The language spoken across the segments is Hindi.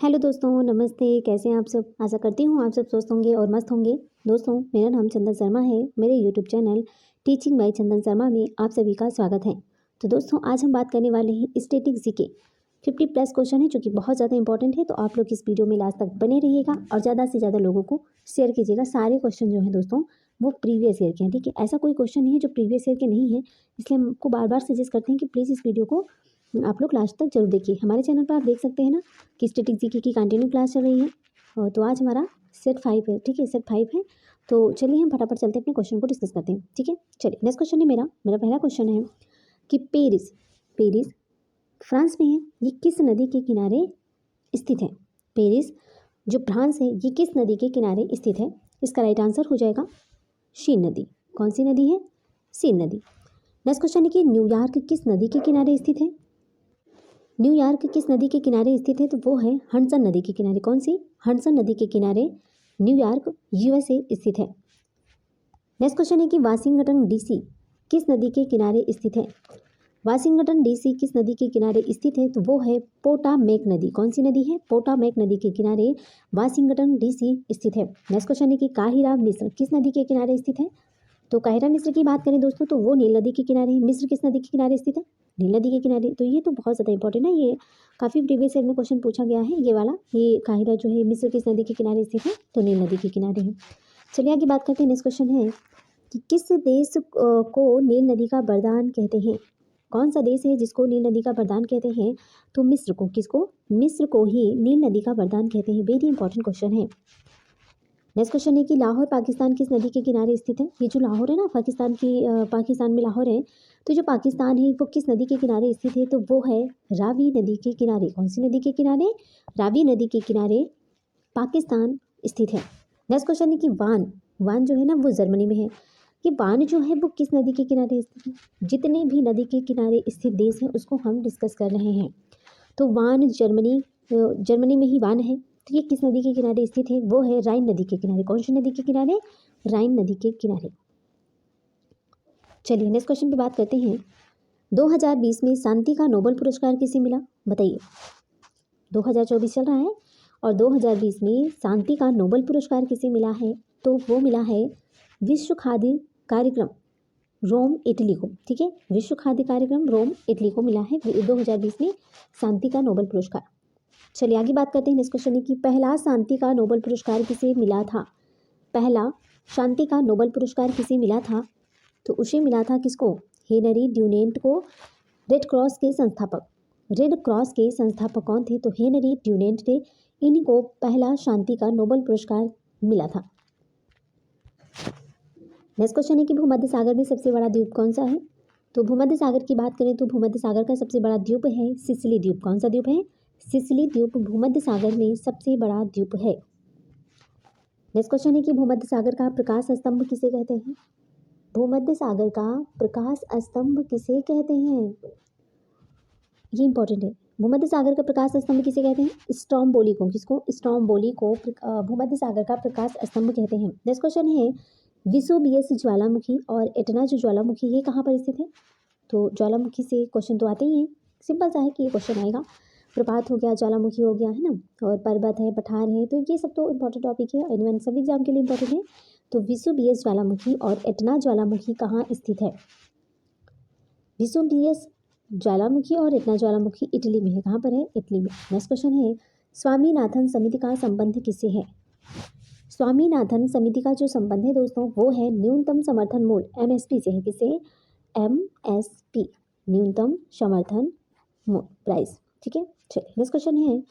हेलो दोस्तों, नमस्ते। कैसे हैं आप सब? आशा करती हूँ आप सब स्वस्थ होंगे और मस्त होंगे। दोस्तों, मेरा नाम चंदन शर्मा है। मेरे यूट्यूब चैनल टीचिंग बाय चंदन शर्मा में आप सभी का स्वागत है। तो दोस्तों, आज हम बात करने वाले हैं स्टैटिक जीके 50+ क्वेश्चन है, जो कि बहुत ज़्यादा इंपॉर्टेंट है। तो आप लोग इस वीडियो में लास्ट तक बने रहिएगा और ज़्यादा से ज़्यादा लोगों को शेयर कीजिएगा। सारे क्वेश्चन जो हैं दोस्तों, वो प्रीवियस ईयर के हैं। ठीक है, ऐसा कोई क्वेश्चन नहीं है जो प्रीवियस ईयर के नहीं है, इसलिए हम आपको बार बार सजेस्ट करते हैं कि प्लीज़ इस वीडियो को आप लोग लास्ट तक जरूर देखिए। हमारे चैनल पर आप देख सकते हैं ना कि स्टैटिक जीके की कंटिन्यू क्लास चल रही है। तो आज हमारा सेट 5 है। ठीक है, सेट 5 है। तो चलिए हम फटाफट चलते हैं, अपने क्वेश्चन को डिस्कस करते हैं। ठीक है, चलिए नेक्स्ट क्वेश्चन है मेरा पहला क्वेश्चन है कि पेरिस पेरिस फ्रांस में है, ये किस नदी के किनारे स्थित है? पेरिस जो फ्रांस है, ये किस नदी के किनारे स्थित है? इसका राइट आंसर हो जाएगा शीन नदी। कौन सी नदी है? सीन नदी। नेक्स्ट क्वेश्चन है कि न्यूयॉर्क किस नदी के किनारे स्थित है? न्यूयॉर्क किस नदी के किनारे स्थित है? तो वो है हडसन नदी के किनारे। कौन सी? हडसन नदी के किनारे न्यूयॉर्क यूएसए स्थित है। नेक्स्ट क्वेश्चन है कि वाशिंगटन डीसी किस नदी के किनारे स्थित है? वाशिंगटन डीसी किस नदी के किनारे स्थित है? तो वो है पोटामेक नदी। कौन सी नदी है? पोटामेक नदी के किनारे वाशिंगटन डीसी स्थित है। नेक्स्ट क्वेश्चन है कि काहिरा मिस्र किस नदी के किनारे स्थित है? तो काहिरा मिस्र की बात करें दोस्तों, तो वो नील नदी के किनारे है। मिस्र किस नदी के किनारे स्थित है? नील नदी के किनारे। तो ये तो बहुत ज़्यादा इंपॉर्टेंट है, ये काफ़ी प्रीवियस ईयर में क्वेश्चन पूछा गया है ये वाला। ये काहिरा जो है मिस्र किस नदी के किनारे स्थित है? तो नील नदी के किनारे है। चलिए आगे बात करते हैं। नेक्स्ट क्वेश्चन है कि किस देश को नील नदी का वरदान कहते हैं? कौन सा देश है जिसको नील नदी का वरदान कहते हैं? तो मिस्र को। किसको? मिस्र को ही नील नदी का वरदान कहते हैं। वेरी इंपॉर्टेंट क्वेश्चन है। नेक्स्ट क्वेश्चन है कि लाहौर पाकिस्तान किस नदी के किनारे स्थित है? ये जो लाहौर है ना, पाकिस्तान में लाहौर है, तो जो पाकिस्तान है वो किस नदी के किनारे स्थित है? तो वो है रावी नदी के किनारे। कौन सी नदी के किनारे? रावी नदी के किनारे पाकिस्तान स्थित है। नेक्स्ट क्वेश्चन है कि वान वान जो है ना, वो जर्मनी में है। ये वान जो है वो किस नदी के किनारे स्थित है? जितने भी नदी के किनारे स्थित देश हैं उसको हम डिस्कस कर रहे हैं। तो वान जर्मनी में ही वान है। तो ये किस नदी के किनारे स्थित है? वो है राइन नदी के किनारे। कौन सी नदी के किनारे? राइन नदी के किनारे। चलिए नेक्स्ट क्वेश्चन पे बात करते हैं। 2020 में शांति का नोबेल पुरस्कार किसे मिला? बताइए। 2024 चल रहा है और 2020 में शांति का नोबेल पुरस्कार किसे मिला है? तो वो मिला है विश्व खाद्य कार्यक्रम रोम इटली को। ठीक है, विश्व खाद्य कार्यक्रम रोम इटली को मिला है 2020 में शांति का नोबेल पुरस्कार। चलिए आगे बात करते हैं। नेक्स्ट क्वेश्चन है कि पहला शांति का नोबेल पुरस्कार किसे मिला था? पहला शांति का नोबेल पुरस्कार किसे मिला था? तो उसे मिला था किसको? हेनरी ड्यूनेंट को। रेड क्रॉस के संस्थापक कौन थे? तो हेनरी ड्यूनेंट थे। इनको पहला शांति का नोबेल पुरस्कार मिला था। नेक्स्ट क्वेश्चन है कि भूमध्य सागर में सबसे बड़ा द्वीप कौन सा है? तो भूमध्य सागर की बात करें तो भूमध्य सागर का सबसे बड़ा द्वीप है सिसिली द्वीप। कौन सा द्वीप है? सिसिली द्वीप भूमध्य सागर में सबसे बड़ा द्वीप है। नेक्स्ट क्वेश्चन है कि भूमध्य सागर का प्रकाश स्तंभ किसे कहते हैं? भूमध्य सागर का प्रकाश स्तंभ किसे कहते हैं? ये इंपॉर्टेंट है। भूमध्य सागर का प्रकाश स्तंभ किसे कहते हैं? स्ट्रोम्बोली को। किसको? स्ट्रोम्बोली को भूमध्य सागर का प्रकाश स्तंभ कहते हैं। नेक्स्ट क्वेश्चन है विसुवियस ज्वालामुखी और एटना जो ज्वालामुखी ये कहाँ पर स्थित है? तो ज्वालामुखी से क्वेश्चन तो आते ही हैं, सिंपल सा है कि ये क्वेश्चन आएगा। प्रपात हो गया, ज्वालामुखी हो गया, है ना, और पर्वत है, पठार है, तो ये सब तो इंपॉर्टेंट टॉपिक है, एनिवन सभी एग्जाम के लिए इंपॉर्टेंट है। तो विसुवियस ज्वालामुखी और एटना ज्वालामुखी कहाँ स्थित है? विसुवियस ज्वालामुखी और एटना ज्वालामुखी इटली में है। कहाँ पर है? इटली में। नेक्स्ट क्वेश्चन है स्वामीनाथन समिति का संबंध किससे है? स्वामीनाथन समिति का जो संबंध है दोस्तों, वो है न्यूनतम समर्थन मूल्य एमएसपी से है। किससे? एमएसपी, न्यूनतम समर्थन मूल्य प्राइस। ठीक है, चलिए नेक्स्ट क्वेश्चन है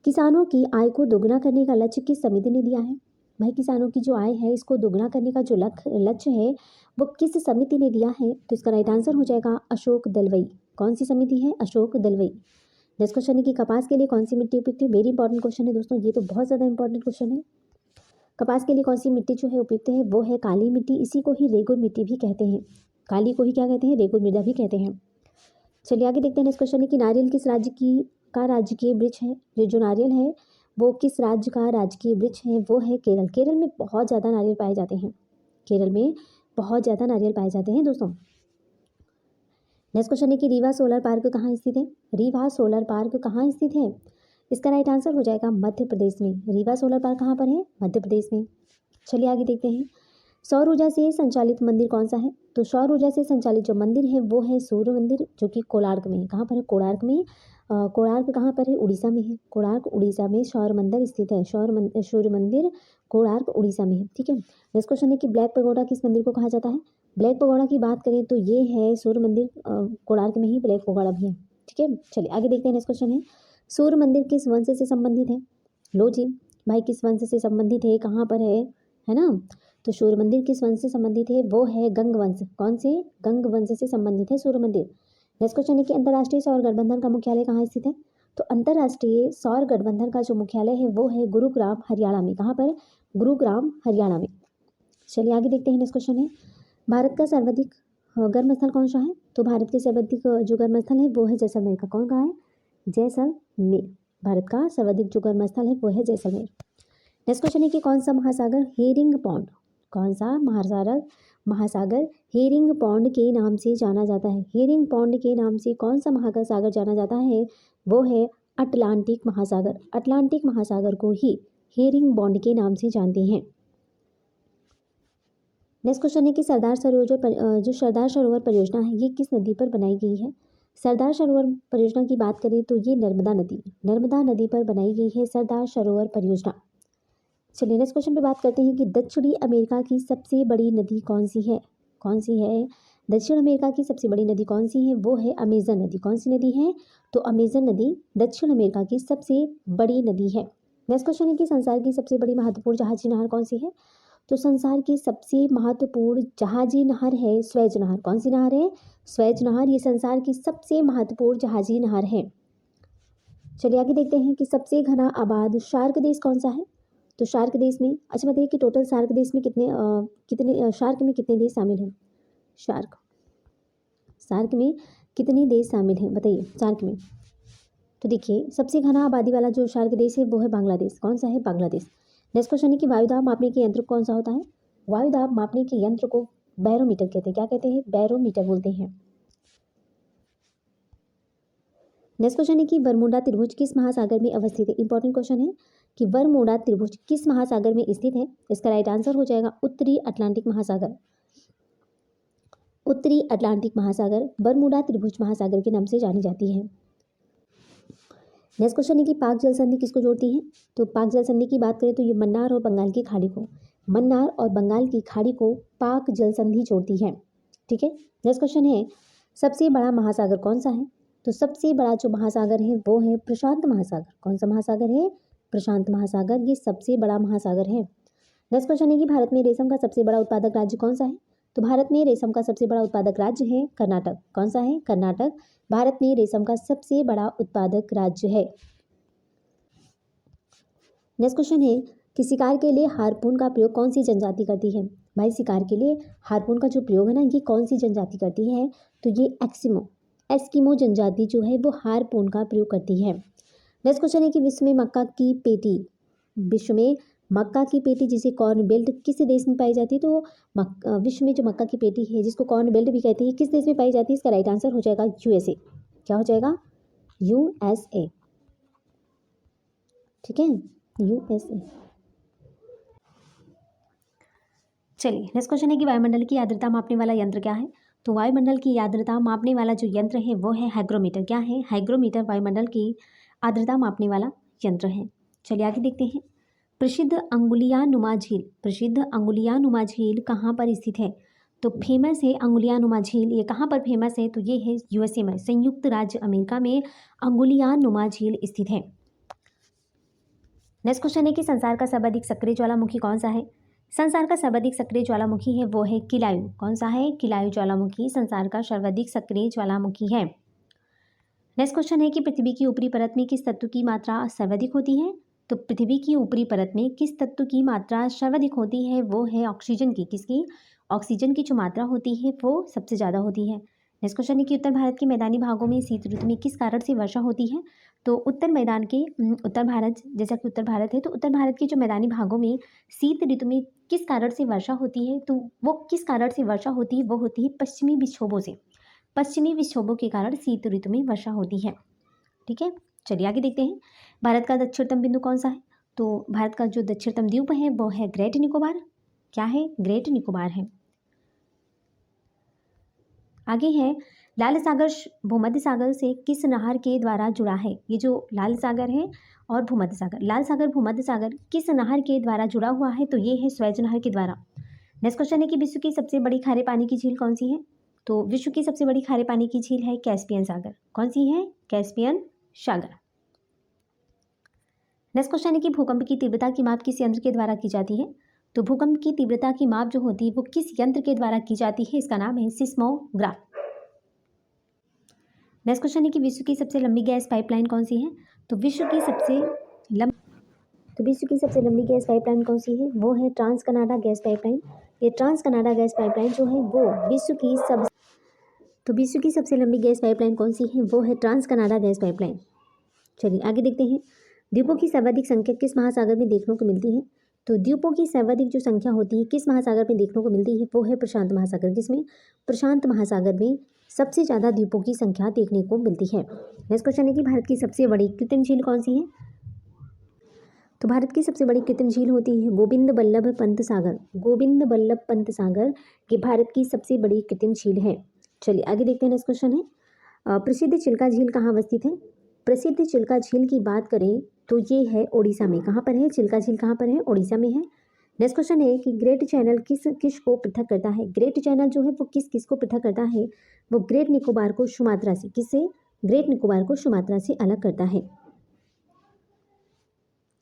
किसानों की आय को दोगुना करने का लक्ष्य किस समिति ने दिया है? भाई, किसानों की जो आय है इसको दोगुना करने का जो लक्ष्य है वो किस समिति ने दिया है? तो इसका राइट आंसर हो जाएगा अशोक दलवई। कौन सी समिति है? अशोक दलवई। नेक्स्ट क्वेश्चन है कि कपास के लिए कौन सी मिट्टी उपयुक्त है? वेरी इंपॉर्टेंट क्वेश्चन है दोस्तों, ये तो बहुत ज़्यादा इंपॉर्टेंट क्वेश्चन है। कपास के लिए कौन सी मिट्टी जो है उपयुक्त है? वो है काली मिट्टी। इसी को ही रेगुर मिट्टी भी कहते हैं। काली को ही क्या कहते हैं? रेगुर मृदा भी कहते हैं। चलिए आगे देखते हैं। नेक्स्ट क्वेश्चन है कि नारियल किस राज्य का राजकीय वृक्ष है? जो नारियल है वो किस राज्य का राजकीय वृक्ष है? वो है केरल। केरल में बहुत ज़्यादा नारियल पाए जाते हैं। केरल में बहुत ज़्यादा नारियल पाए जाते हैं दोस्तों। नेक्स्ट क्वेश्चन है कि रीवा सोलर पार्क कहाँ स्थित है? रीवा सोलर पार्क कहाँ स्थित है? इसका राइट आंसर हो जाएगा मध्य प्रदेश में। रीवा सोलर पार्क कहाँ पर है? मध्य प्रदेश में। चलिए आगे देखते हैं। सौर ऊर्जा से संचालित मंदिर कौन सा है? तो सौर ऊर्जा से संचालित जो मंदिर है वो है सूर्य मंदिर, जो कि कोणार्क में है। कहाँ पर है? कोणार्क में। कोणार्क कहाँ पर है? उड़ीसा में है। कोणार्क उड़ीसा में सौर मंदिर स्थित है। सूर्य मंदिर कोणार्क उड़ीसा में है। ठीक है। नेक्स्ट क्वेश्चन है कि ब्लैक पगोडा किस मंदिर को कहा जाता है? ब्लैक पगोडा की बात करें तो ये है सूर्य मंदिर, कोणार्क में ही ब्लैक पगोडा भी है। ठीक है। चलिए आगे देखते हैं। नेक्स्ट क्वेश्चन है सूर्य मंदिर किस वंश से संबंधित है? लो जी भाई, किस वंश से संबंधित है? कहाँ पर है ना? तो सूर्य मंदिर किस वंश से संबंधित है? वो है गंग वंश। कौन से? गंग वंश से संबंधित है सूर्य मंदिर। नेक्स्ट क्वेश्चन है कि अंतर्राष्ट्रीय सौर गठबंधन का मुख्यालय कहाँ स्थित है? तो अंतर्राष्ट्रीय सौर गठबंधन का जो मुख्यालय है वो है गुरुग्राम हरियाणा में। कहाँ पर? गुरुग्राम हरियाणा में। चलिए आगे देखते हैं। नेक्स्ट क्वेश्चन है भारत का सर्वाधिक गर्म स्थल कौन सा है? तो भारत के सर्वाधिक जो गर्म स्थल है वो है जैसलमेर का। कौन का है? जैसलमेर। भारत का सर्वाधिक जो गर्म स्थल है वो है जैसलमेर। नेक्स्ट क्वेश्चन है कि कौन सा महासागर हेरिंग पॉन्ड, कौन सा महासागर हेरिंग पॉन्ड के नाम से जाना जाता है? हेरिंग पॉन्ड के नाम से कौन सा महासागर जाना जाता है? वो है अटलांटिक महासागर। अटलांटिक महासागर को ही हेरिंग पॉन्ड के नाम से जानते हैं। नेक्स्ट क्वेश्चन है कि सरदार सरोवर परियोजना है ये किस नदी पर बनाई गई है? सरदार सरोवर परियोजना की बात करें तो ये नर्मदा नदी पर बनाई गई है सरदार सरोवर परियोजना। चलिए नेक्स्ट क्वेश्चन पे बात करते हैं कि दक्षिणी अमेरिका की सबसे बड़ी नदी कौन सी है? दक्षिण अमेरिका की सबसे बड़ी नदी कौन सी है? वो है अमेजन नदी। कौन सी नदी है? तो अमेजन नदी दक्षिण अमेरिका की सबसे बड़ी नदी है। नेक्स्ट क्वेश्चन है कि संसार की सबसे बड़ी महत्वपूर्ण जहाजी नहर कौन सी है? तो संसार की सबसे महत्वपूर्ण जहाजी नहर है स्वेज नहर। कौन सी नहर है? स्वेज नहर। ये संसार की सबसे महत्वपूर्ण जहाजी नहर है। चलिए आगे देखते हैं कि सबसे घना आबाद शार्क देश कौन सा है? तो शार्क देश में, अच्छा बताइए कि टोटल शार्क देश में शार्क में कितने देश शामिल हैं? शार्क में कितने देश शामिल हैं बताइए शार्क में? तो देखिए सबसे घना आबादी वाला जो शार्क देश है वो है बांग्लादेश। कौन सा है? बांग्लादेश। नेक्स्ट क्वेश्चन है कि वायुदाब मापने के यंत्र कौन सा होता है? वायुदाब मापने के यंत्र को बैरोमीटर कहते हैं। क्या कहते हैं? बैरोमीटर बोलते हैं। नेक्स्ट क्वेश्चन है कि बरमूडा त्रिभुज किस महासागर में अवस्थित है? इंपॉर्टेंट क्वेश्चन है कि बरमूडा त्रिभुज किस महासागर में स्थित है? इसका राइट आंसर हो जाएगा उत्तरी अटलांटिक महासागर। उत्तरी अटलांटिक महासागर बरमूडा त्रिभुज महासागर के नाम से जानी जाती है। नेक्स्ट क्वेश्चन है कि पाक जल संधि किसको जोड़ती है? तो पाक जल संधि की बात करें तो ये मन्नार और बंगाल की खाड़ी को पाक जल संधि जोड़ती है। ठीक है। नेक्स्ट क्वेश्चन है सबसे बड़ा महासागर कौन सा है? तो सबसे बड़ा जो महासागर है वो है प्रशांत महासागर। कौन सा महासागर है? प्रशांत महासागर। ये सबसे बड़ा महासागर है। नेक्स्ट क्वेश्चन है कि भारत में रेशम का सबसे बड़ा उत्पादक राज्य कौन सा है? तो भारत में रेशम का सबसे बड़ा उत्पादक राज्य है कर्नाटक। कौन सा है? कर्नाटक भारत में रेशम का सबसे बड़ा उत्पादक राज्य है। नेक्स्ट क्वेश्चन है कि शिकार के लिए हार्पून का प्रयोग कौन सी जनजाति करती है? भाई शिकार के लिए हार्पून का जो प्रयोग है ना ये कौन सी जनजाति करती है? तो ये एस्किमो जनजाति जो है वो हार्पून का प्रयोग करती है। नेक्स्ट क्वेश्चन है कि विश्व में मक्का की पेटी जिसे कॉर्न बेल्ट किस देश में पाई जाती है? तो विश्व में जो मक्का की पेटी है जिसको कॉर्न बेल्ट भी कहते हैं किस देश में पाई जाती है? इसका राइट आंसर हो जाएगा यूएसए। क्या हो जाएगा? यूएसए। ठीक है, यूएसए। चलिए नेक्स्ट क्वेश्चन है कि वायुमंडल की आर्द्रता मापने वाला यंत्र क्या है? तो वायुमंडल की आर्द्रता मापने वाला जो यंत्र है वो है हाइग्रोमीटर। क्या है? हाइग्रोमीटर वायुमंडल की आर्द्रता मापने वाला यंत्र है। चलिए आगे देखते हैं। प्रसिद्ध अंगुलियानुमा झील कहाँ पर स्थित है? तो फेमस है अंगुलियानुमा झील। ये कहाँ पर फेमस है? तो ये है यूएसए में, संयुक्त राज्य अमेरिका में अंगुलियानुमा झील स्थित है। नेक्स्ट क्वेश्चन है कि संसार का सर्वाधिक सक्रिय ज्वालामुखी कौन सा है? संसार का सर्वाधिक सक्रिय ज्वालामुखी है वो है किलायु। कौन सा है? किलायु ज्वालामुखी संसार का सर्वाधिक सक्रिय ज्वालामुखी है। नेक्स्ट क्वेश्चन है कि पृथ्वी की ऊपरी परत में किस तत्व की मात्रा सर्वाधिक होती है? तो पृथ्वी की ऊपरी परत में किस तत्व की मात्रा सर्वाधिक होती है? वो है ऑक्सीजन की। किसकी? ऑक्सीजन की जो मात्रा होती है वो सबसे ज़्यादा होती है। नेक्स्ट क्वेश्चन है कि उत्तर भारत के मैदानी भागों में शीत ऋतु में किस कारण से वर्षा होती है? तो उत्तर भारत, जैसा कि उत्तर भारत है तो उत्तर भारत के जो मैदानी भागों में शीत ऋतु में किस कारण से वर्षा होती है? तो वो किस कारण से वर्षा होती है? वो होती है पश्चिमी विक्षोभों से। पश्चिमी विक्षोभों के कारण शीत ऋतु में वर्षा होती है। ठीक है, चलिए आगे देखते हैं। भारत का दक्षिणतम बिंदु कौन सा है? तो भारत का जो दक्षिणतम द्वीप है वो है ग्रेट निकोबार। क्या है? ग्रेट निकोबार है। आगे है, लाल सागर भूमध्य सागर से किस नहर के द्वारा जुड़ा है? ये जो लाल सागर है और भूमध्य सागर, लाल सागर भूमध्य सागर किस नहर के द्वारा जुड़ा हुआ है? तो ये है स्वेज नहर के द्वारा। नेक्स्ट क्वेश्चन है कि विश्व की सबसे बड़ी खारे पानी की झील कौन सी है? तो विश्व की सबसे बड़ी खारे पानी की झील है कैस्पियन सागर। कौन सी है? कैस्पियन सागर। नेक्स्ट क्वेश्चन है कि भूकंप की तीव्रता की माप किस यंत्र के द्वारा की जाती है? तो भूकंप की तीव्रता की माप जो होती है वो किस यंत्र के द्वारा की जाती है? इसका नाम है सिस्मोग्राफ। नेक्स्ट क्वेश्चन है कि विश्व की सबसे लंबी गैस पाइपलाइन कौन सी है? तो विश्व की सबसे लंबी गैस पाइपलाइन कौन सी है? वो है ट्रांस कनाडा गैस पाइपलाइन। ये ट्रांस कनाडा गैस पाइपलाइन जो है वो विश्व की सबसे लंबी गैस पाइपलाइन कौन सी है? वो है ट्रांस कनाडा गैस पाइपलाइन। चलिए आगे देखते हैं, द्वीपों की सर्वाधिक संख्या किस महासागर में देखने को मिलती है? तो द्वीपों की सर्वाधिक जो संख्या होती है किस महासागर में देखने को मिलती है? वो है प्रशांत महासागर। किसमें? प्रशांत महासागर में सबसे ज़्यादा द्वीपों की संख्या देखने को मिलती है। नेक्स्ट क्वेश्चन है कि भारत की सबसे बड़ी कृत्रिम झील कौन सी है? तो भारत की सबसे बड़ी कृत्रिम झील होती है गोविंद बल्लभ पंत सागर। गोविंद बल्लभ पंत सागर ये भारत की सबसे बड़ी कृत्रिम झील है। चलिए आगे देखते हैं। नेक्स्ट क्वेश्चन है, प्रसिद्ध चिल्का झील कहाँ अवस्थित है? प्रसिद्ध चिल्का झील की बात करें तो ये है ओडिशा में। कहाँ पर है चिल्का झील? कहाँ पर है? ओडिशा में है। नेक्स्ट क्वेश्चन है कि ग्रेट चैनल किस को पृथक करता है? ग्रेट चैनल जो है वो किस को पृथक करता है? वो ग्रेट निकोबार को सुमात्रा से। किससे? ग्रेट निकोबार को सुमात्रा से अलग करता है।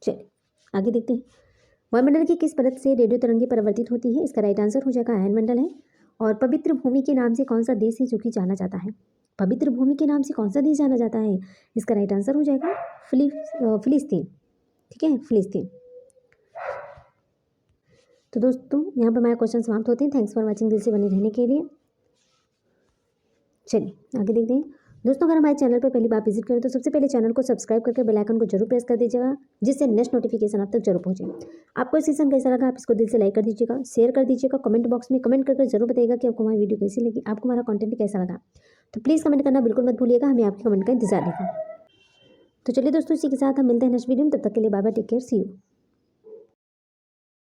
चलिए आगे देखते हैं, वायुमंडल की किस परत से रेडियो तरंगें परावर्तित होती है? इसका राइट आंसर हो जाएगा आयनमंडल है। और पवित्र भूमि के नाम से कौन सा देश है जो कि जाना जाता है? पवित्र भूमि के नाम से कौन सा देश जाना जाता है? इसका राइट आंसर हो जाएगा फिलिस्तीन। ठीक है, फिलिस्तीन। तो दोस्तों यहाँ पर हमारे क्वेश्चन समाप्त होते हैं। थैंक्स फॉर वॉचिंग, दिल से बने रहने के लिए। चलिए आगे देखते हैं दोस्तों, अगर हमारे चैनल पर पहली बार विजिट करें तो सबसे पहले चैनल को सब्सक्राइब करके बेल आइकन को जरूर प्रेस कर दीजिएगा, जिससे नेक्स्ट नोटिफिकेशन आप तक जरूर पहुंचे। आपको ये सेशन कैसा लगा आप इसको दिल से लाइक कर दीजिएगा, शेयर कर दीजिएगा, कमेंट बॉक्स में कमेंट करके जरूर बताइएगा कि आपको हमारी वीडियो कैसी लगी, आपको हमारा कंटेंट कैसा लगा। तो प्लीज़ कमेंट करना बिल्कुल मत भूलिएगा, हमें आपके कमेंट का इंतजार रहेगा। तो चलिए दोस्तों, इसी के साथ हम मिलते हैं नेक्स्ट वीडियो में। तब तक के लिए bye bye, take care, see you.